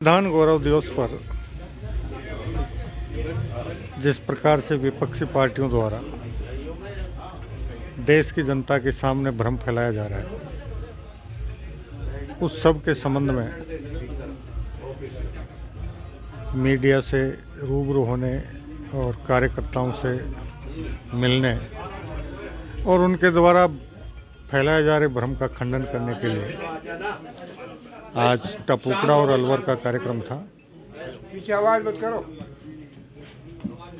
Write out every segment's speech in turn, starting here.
संविधान गौरव दिवस पर जिस प्रकार से विपक्षी पार्टियों द्वारा देश की जनता के सामने भ्रम फैलाया जा रहा है, उस सब के संबंध में मीडिया से रूबरू होने और कार्यकर्ताओं से मिलने और उनके द्वारा फैलाए जा रहे भ्रम का खंडन करने के लिए आज टपुकड़ा और अलवर का कार्यक्रम था। पीछे आवाज मत करो।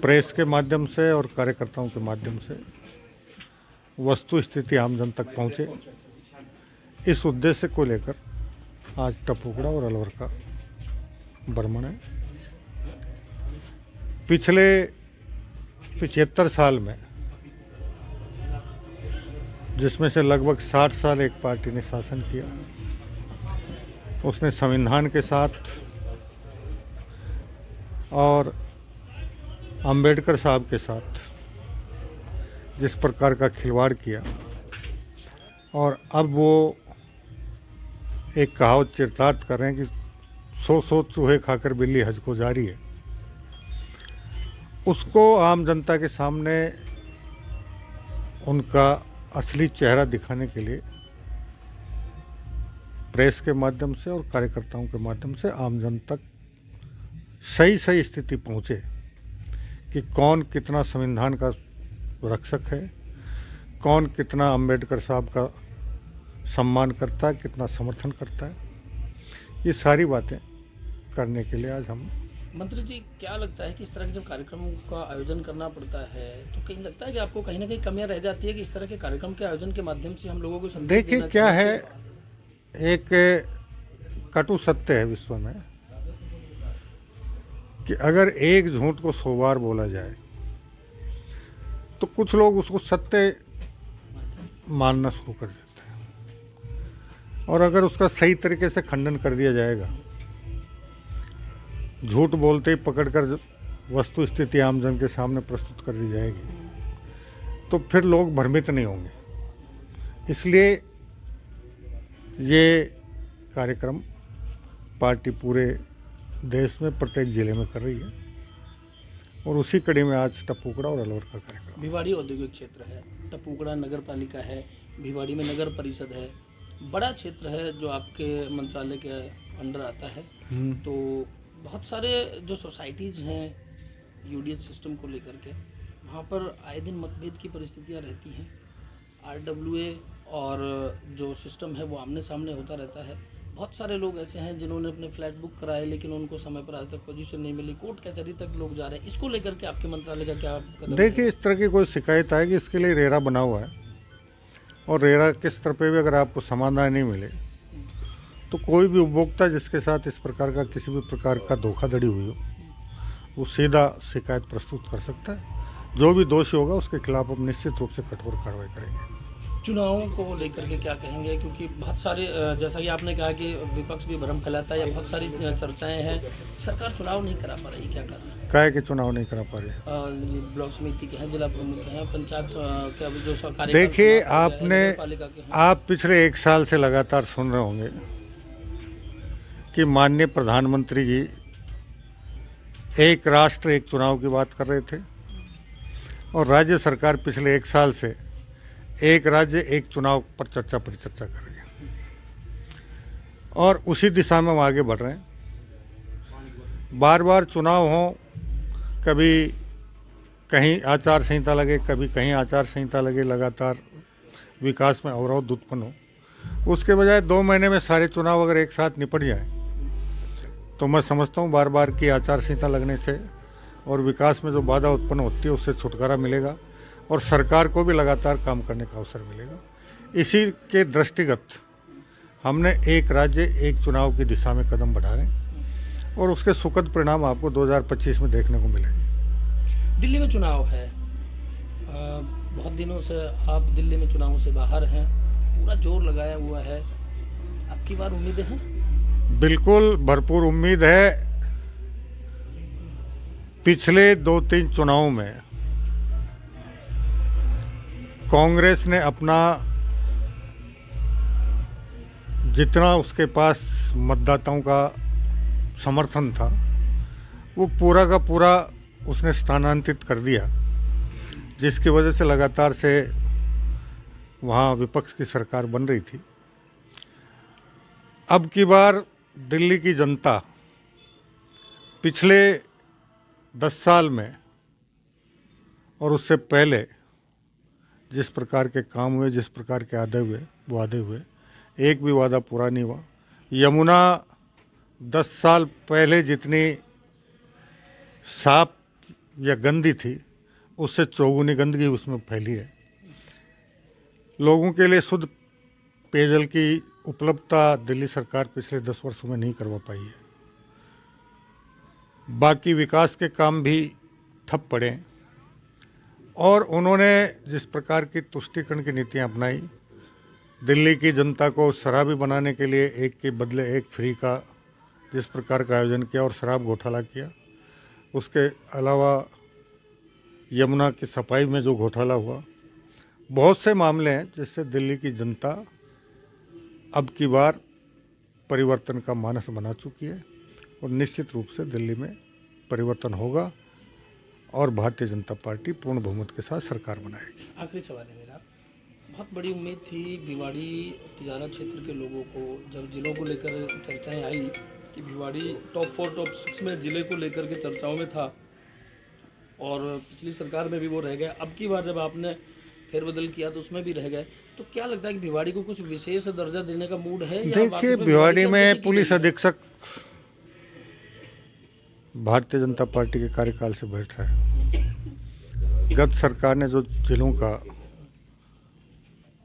प्रेस के माध्यम से और कार्यकर्ताओं के माध्यम से वस्तु स्थिति आम जन तक पहुंचे, इस उद्देश्य को लेकर आज टपुकड़ा और अलवर का भ्रमण है। पिछले 75 साल में, जिसमें से लगभग 60 साल एक पार्टी ने शासन किया, उसने संविधान के साथ और अंबेडकर साहब के साथ जिस प्रकार का खिलवाड़ किया, और अब वो एक कहावत चरितार्थ कर रहे हैं कि 100 चूहे खाकर बिल्ली हज को जा रही है, उसको आम जनता के सामने उनका असली चेहरा दिखाने के लिए प्रेस के माध्यम से और कार्यकर्ताओं के माध्यम से आम जन तक सही स्थिति पहुँचे कि कौन कितना संविधान का रक्षक है, कौन कितना अंबेडकर साहब का सम्मान करता है, कितना समर्थन करता है। ये सारी बातें करने के लिए आज हम। मंत्री जी, क्या लगता है कि इस तरह के जब कार्यक्रमों का आयोजन करना पड़ता है तो कहीं लगता है कि आपको कहीं ना कहीं कमियां रह जाती है कि इस तरह के कार्यक्रम के आयोजन के माध्यम से हम लोगों को संदेश देखिए देना क्या चाहिए? है, एक कटु सत्य है विश्व में कि अगर एक झूठ को 100 बार बोला जाए तो कुछ लोग उसको सत्य मानना शुरू कर देते हैं, और अगर उसका सही तरीके से खंडन कर दिया जाएगा, झूठ बोलते ही पकड़कर वस्तु स्थिति आम जन के सामने प्रस्तुत कर दी जाएगी, तो फिर लोग भ्रमित नहीं होंगे। इसलिए ये कार्यक्रम पार्टी पूरे देश में प्रत्येक जिले में कर रही है, और उसी कड़ी में आज टपुकड़ा और अलवर का कार्यक्रम। भिवाड़ी औद्योगिक क्षेत्र है, टपुकड़ा नगर पालिका है, भिवाड़ी में नगर परिषद है, बड़ा क्षेत्र है जो आपके मंत्रालय के अंडर आता है। तो बहुत सारे जो सोसाइटीज़ हैं यूडीएच सिस्टम को लेकर के, वहाँ पर आए दिन मतभेद की परिस्थितियाँ रहती हैं। आरडब्ल्यूए और जो सिस्टम है वो आमने सामने होता रहता है। बहुत सारे लोग ऐसे हैं जिन्होंने अपने फ्लैट बुक कराए लेकिन उनको समय पर आज तक पोजीशन नहीं मिली, कोर्ट कचहरी तक लोग जा रहे हैं। इसको लेकर के आपके मंत्रालय का क्या कदम है? देखिए, इस तरह की कोई शिकायत आएगी, इसके लिए रेरा बना हुआ है, और रेरा के स्तर पे भी अगर आपको समाधान नहीं मिले तो कोई भी उपभोक्ता जिसके साथ इस प्रकार का किसी भी प्रकार का धोखाधड़ी हुई हो, वो सीधा शिकायत प्रस्तुत कर सकता है। जो भी दोषी होगा उसके खिलाफ हम निश्चित रूप से कठोर कार्रवाई करेंगे। चुनावों को लेकर के क्या कहेंगे? क्योंकि बहुत सारे जैसा कि आपने कहा कि विपक्ष भी भ्रम फैलाता है या बहुत सारी चर्चाएं हैं, सरकार चुनाव नहीं करा पा रही, क्या कर रही है? काहे के चुनाव नहीं करा पा रहे? ये ब्लॉक समिति के हैं, जिला प्रमुख हैं, पंचायत के अभी जो कार्यकाल देखिए, समाप्त हो गया है, नगर पालिका के हैं। आप पिछले 1 साल से लगातार सुन रहे होंगे कि माननीय प्रधानमंत्री जी एक राष्ट्र एक चुनाव की बात कर रहे थे, और राज्य सरकार पिछले 1 साल से एक राज्य एक चुनाव पर चर्चा कर रही है, और उसी दिशा में हम आगे बढ़ रहे हैं। बार बार चुनाव हो, कभी कहीं आचार संहिता लगे, कभी कहीं आचार संहिता लगे, लगातार विकास में अवरोध उत्पन्न हो, उसके बजाय 2 महीने में सारे चुनाव अगर एक साथ निपट जाए तो मैं समझता हूँ बार बार की आचार संहिता लगने से और विकास में जो बाधा उत्पन्न होती है उससे छुटकारा मिलेगा, और सरकार को भी लगातार काम करने का अवसर मिलेगा। इसी के दृष्टिगत हमने एक राज्य एक चुनाव की दिशा में कदम बढ़ा रहे हैं, और उसके सुखद परिणाम आपको 2025 में देखने को मिलेंगे। दिल्ली में चुनाव है, बहुत दिनों से आप दिल्ली में चुनावों से बाहर हैं, पूरा जोर लगाया हुआ है, आपकी बार उम्मीदें हैं? बिल्कुल भरपूर उम्मीद है। पिछले 2-3 चुनावों में कांग्रेस ने अपना जितना उसके पास मतदाताओं का समर्थन था वो पूरा का पूरा उसने स्थानांतरित कर दिया, जिसकी वजह से लगातार से वहाँ विपक्ष की सरकार बन रही थी। अब की बार दिल्ली की जनता पिछले 10 साल में और उससे पहले जिस प्रकार के काम हुए, जिस प्रकार के वादे हुए, एक भी वादा पूरा नहीं हुआ। यमुना 10 साल पहले जितनी साफ या गंदी थी उससे चौगुनी गंदगी उसमें फैली है। लोगों के लिए शुद्ध पेयजल की उपलब्धता दिल्ली सरकार पिछले 10 वर्षों में नहीं करवा पाई है। बाकी विकास के काम भी ठप पड़े और उन्होंने जिस प्रकार की तुष्टीकरण की नीतियां अपनाई, दिल्ली की जनता को शराबी बनाने के लिए एक के बदले एक फ्री का जिस प्रकार का आयोजन किया और शराब घोटाला किया, उसके अलावा यमुना की सफाई में जो घोटाला हुआ, बहुत से मामले हैं जिससे दिल्ली की जनता अब की बार परिवर्तन का मानस बना चुकी है और निश्चित रूप से दिल्ली में परिवर्तन होगा और भारतीय जनता पार्टी पूर्ण बहुमत के साथ सरकार बनाएगी। आखिरी सवाल है मेरा, बहुत बड़ी उम्मीद थी भिवाड़ी तिजारत क्षेत्र के लोगों को, जब जिलों को लेकर चर्चाएं आई कि भिवाड़ी टॉप 4 टॉप 6 में जिले को लेकर के चर्चाओं में था और पिछली सरकार में भी वो रह गया। अब की बार जब आपने फेरबदल किया तो उसमें भी रह गए, तो क्या लगता है कि भिवाड़ी को कुछ विशेष दर्जा देने का मूड है? या देखिए, भिवाड़ी में पुलिस अधीक्षक भारतीय जनता पार्टी के कार्यकाल से बैठ रहा है। गत सरकार ने जो जिलों का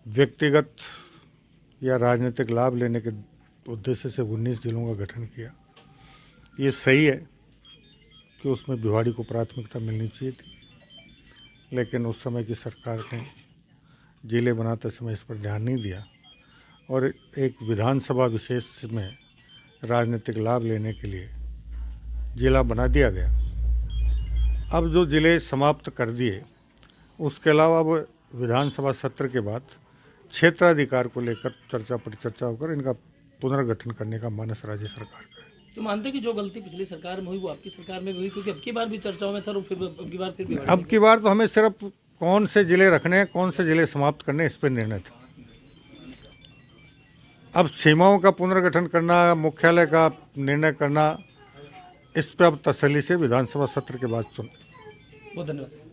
व्यक्तिगत या राजनीतिक लाभ लेने के उद्देश्य से 19 जिलों का गठन किया, ये सही है कि उसमें भिवाड़ी को प्राथमिकता मिलनी चाहिए थी, लेकिन उस समय की सरकार ने जिले बनाते समय इस पर ध्यान नहीं दिया और एक विधानसभा विशेष में राजनीतिक लाभ लेने के लिए जिला बना दिया गया। अब जो जिले समाप्त कर दिए, उसके अलावा अब विधानसभा सत्र के बाद क्षेत्राधिकार को लेकर चर्चा परिचर्चा होकर इनका पुनर्गठन करने का मानस राज्य सरकार का है। तो मानते कि जो गलती पिछली सरकार में हुई वो आपकी सरकार में भी हुई, क्योंकि अब की बार भी चर्चाओं में था और फिर अब की बार तो हमें सिर्फ कौन से जिले रखने हैं, कौन से जिले समाप्त करने, इस पर निर्णय था। अब सीमाओं का पुनर्गठन करना, मुख्यालय का निर्णय करना, इस पर अब तसल्ली से विधानसभा सत्र के बाद सुन। बहुत धन्यवाद।